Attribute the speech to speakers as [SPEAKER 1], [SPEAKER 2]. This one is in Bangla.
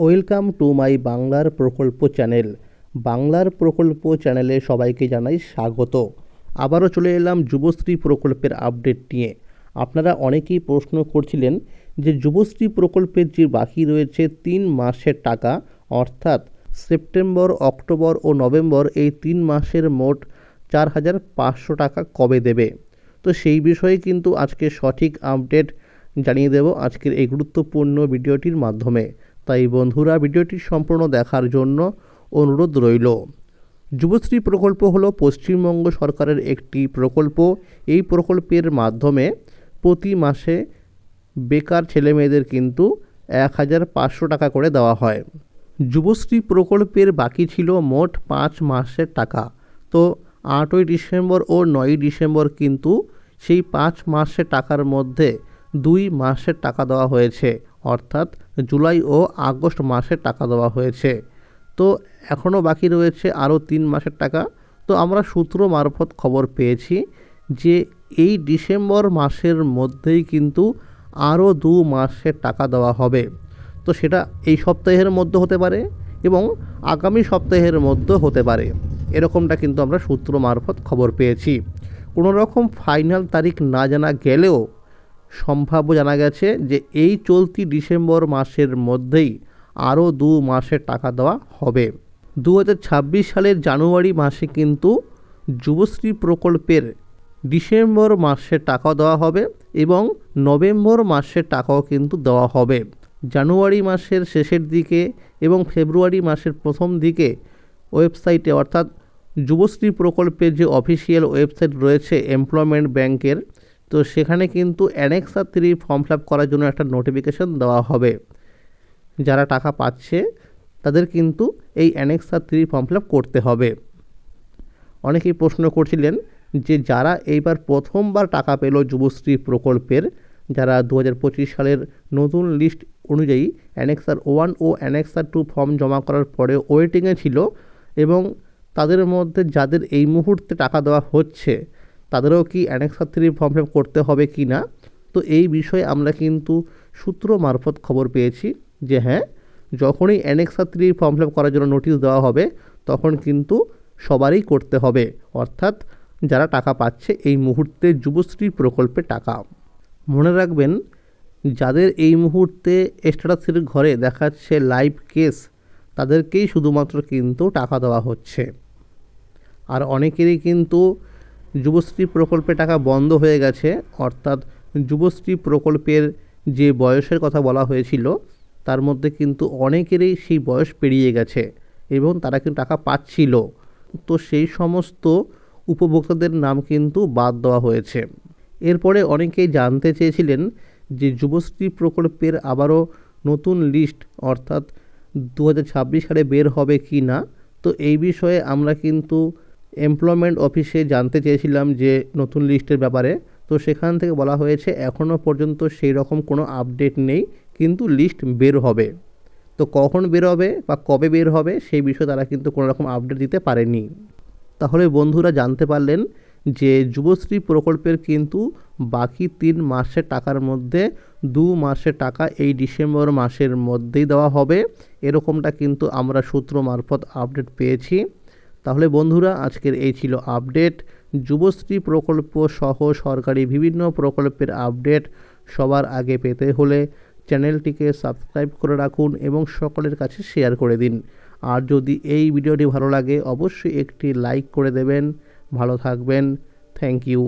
[SPEAKER 1] ওয়েলকাম টু মাই বাংলার প্রকল্প চ্যানেল। বাংলার প্রকল্প চ্যানেলে সবাইকে জানাই স্বাগত। আবারও চলে এলাম যুবশ্রী প্রকল্পের আপডেট নিয়ে। আপনারা অনেকেই প্রশ্ন করছিলেন যে যুবশ্রী প্রকল্পের যে বাকি রয়েছে 3 মাসের টাকা, অর্থাৎ সেপ্টেম্বর, অক্টোবর ও নভেম্বর, এই 3 মাসের মোট 4,500 টাকা কবে দেবে। তো সেই বিষয়ে কিন্তু আজকে সঠিক আপডেট জানিয়ে দেব আজকের এই গুরুত্বপূর্ণ ভিডিওটির মাধ্যমে। তাই বন্ধুরা, ভিডিওটি সম্পূর্ণ দেখার জন্য অনুরোধ রইল। যুবশ্রী প্রকল্প হলো পশ্চিমবঙ্গ সরকারের একটি প্রকল্প। এই প্রকল্পের মাধ্যমে প্রতি মাসে বেকার ছেলেমেয়েদের কিন্তু 1,500 টাকা করে দেওয়া হয়। যুবশ্রী প্রকল্পের বাকি ছিল মোট 5 মাসের টাকা। তো 8ই ডিসেম্বর ও 9ই ডিসেম্বর কিন্তু সেই 5 মাসের টাকার মধ্যে 2 মাসের টাকা দেওয়া হয়েছে, অর্থাৎ জুলাই ও আগস্ট মাসের টাকা দেওয়া হয়েছে। তো এখনও বাকি রয়েছে আরও 3 মাসের টাকা। তো আমরা সূত্র মারফত খবর পেয়েছি যে এই ডিসেম্বর মাসের মধ্যেই কিন্তু আরও 2 মাসের টাকা দেওয়া হবে। তো সেটা এই সপ্তাহের মধ্যে হতে পারে এবং আগামী সপ্তাহের মধ্যে হতে পারে, এরকমটা কিন্তু আমরা সূত্র মারফত খবর পেয়েছি। কোনো রকম ফাইনাল তারিখ না জানা গেলেও সম্ভাব্য জানা গেছে যে এই চলতি ডিসেম্বর মাসের মধ্যেই আরও 2 মাসের টাকা দেওয়া হবে। 2026 সালের জানুয়ারি মাসে কিন্তু যুবশ্রী প্রকল্পের ডিসেম্বর মাসের টাকা দেওয়া হবে এবং নভেম্বর মাসের টাকাও কিন্তু দেওয়া হবে। জানুয়ারি মাসের শেষের দিকে এবং ফেব্রুয়ারি মাসের প্রথম দিকে ওয়েবসাইটে, অর্থাৎ যুবশ্রী প্রকল্পের যে অফিসিয়াল ওয়েবসাইট রয়েছে এমপ্লয়মেন্ট ব্যাংকের, তো সেখানে কিন্তু অ্যানেক্সার 3 ফর্ম ফিল আপ করার জন্য একটা নোটিফিকেশন দেওয়া হবে। যারা টাকা পাচ্ছে তাদের কিন্তু এই অ্যানেক্সার 3 ফর্ম ফিল আপ করতে হবে। অনেকেই প্রশ্ন করছিলেন যে যারা এইবার প্রথমবার টাকা পেল যুবশ্রী প্রকল্পের, যারা 2025 সালের নতুন লিস্ট অনুযায়ী অ্যানেক্সার 1 ও অ্যানেক্সার 2 ফর্ম জমা করার পরে ওয়েটিংয়ে ছিল এবং তাদের মধ্যে যাদের এই মুহূর্তে টাকা দেওয়া হচ্ছে তাদেরও কি অ্যানেক্সার 3 ফর্ম ফিল আপ করতে হবে কি না। তো এই বিষয়ে আমরা কিন্তু সূত্র মারফত খবর পেয়েছি যে হ্যাঁ, যখনই অ্যানেক্সার 3 ফর্ম ফিল আপ করার জন্য নোটিশ দেওয়া হবে তখন কিন্তু সবারই করতে হবে, অর্থাৎ যারা টাকা পাচ্ছে এই মুহূর্তে যুবশ্রী প্রকল্পে টাকা। মনে রাখবেন, যাদের এই মুহূর্তে স্ট্যাটাসের ঘরে দেখাচ্ছে লাইভ কেস, তাদেরকেই শুধুমাত্র কিন্তু টাকা দেওয়া হচ্ছে। আর অনেকেরই কিন্তু যুবশ্রী প্রকল্পে টাকা বন্ধ হয়ে গেছে, অর্থাৎ যুবশ্রী প্রকল্পের যে বয়সের কথা বলা হয়েছিল তার মধ্যে কিন্তু অনেকেরই সেই বয়স পেরিয়ে গেছে এবং তারা কিন্তু টাকা পাচ্ছিল। তো সেই সমস্ত উপভোক্তাদের নাম কিন্তু বাদ দেওয়া হয়েছে। এরপরে অনেকেই জানতে চেয়েছিলেন যে যুবশ্রী প্রকল্পের আবারও নতুন লিস্ট, অর্থাৎ 2026 সালে বের হবে কি না। তো এই বিষয়ে আমরা কিন্তু এমপ্লয়মেন্ট অফিসে জানতে চেয়েছিলাম যে নতুন লিস্টের ব্যাপারে। তো সেখান থেকে বলা হয়েছে এখনও পর্যন্ত সেই রকম কোনো আপডেট নেই, কিন্তু লিস্ট বের হবে। তো কখন বের হবে বা কবে বের হবে সেই বিষয়ে তারা কিন্তু কোনো রকম আপডেট দিতে পারেনি। তাহলে বন্ধুরা জানতে পারলেন যে যুবশ্রী প্রকল্পের কিন্তু বাকি 3 মাসের টাকার মধ্যে 2 মাসের টাকা এই ডিসেম্বর মাসের মধ্যেই দেওয়া হবে, এরকমটা কিন্তু আমরা সূত্র মারফত আপডেট পেয়েছি। তাহলে বন্ধুরা, আজকের এই ছিল আপডেট। যুবশ্রী প্রকল্প সহ সরকারি বিভিন্ন প্রকল্পের আপডেট সবার আগে পেতে হলে চ্যানেলটিকে সাবস্ক্রাইব করে রাখুন এবং সকলের কাছে শেয়ার করে দিন। আর যদি এই ভিডিওটি ভালো লাগে অবশ্যই একটি লাইক করে দেবেন। ভালো থাকবেন। Thank you.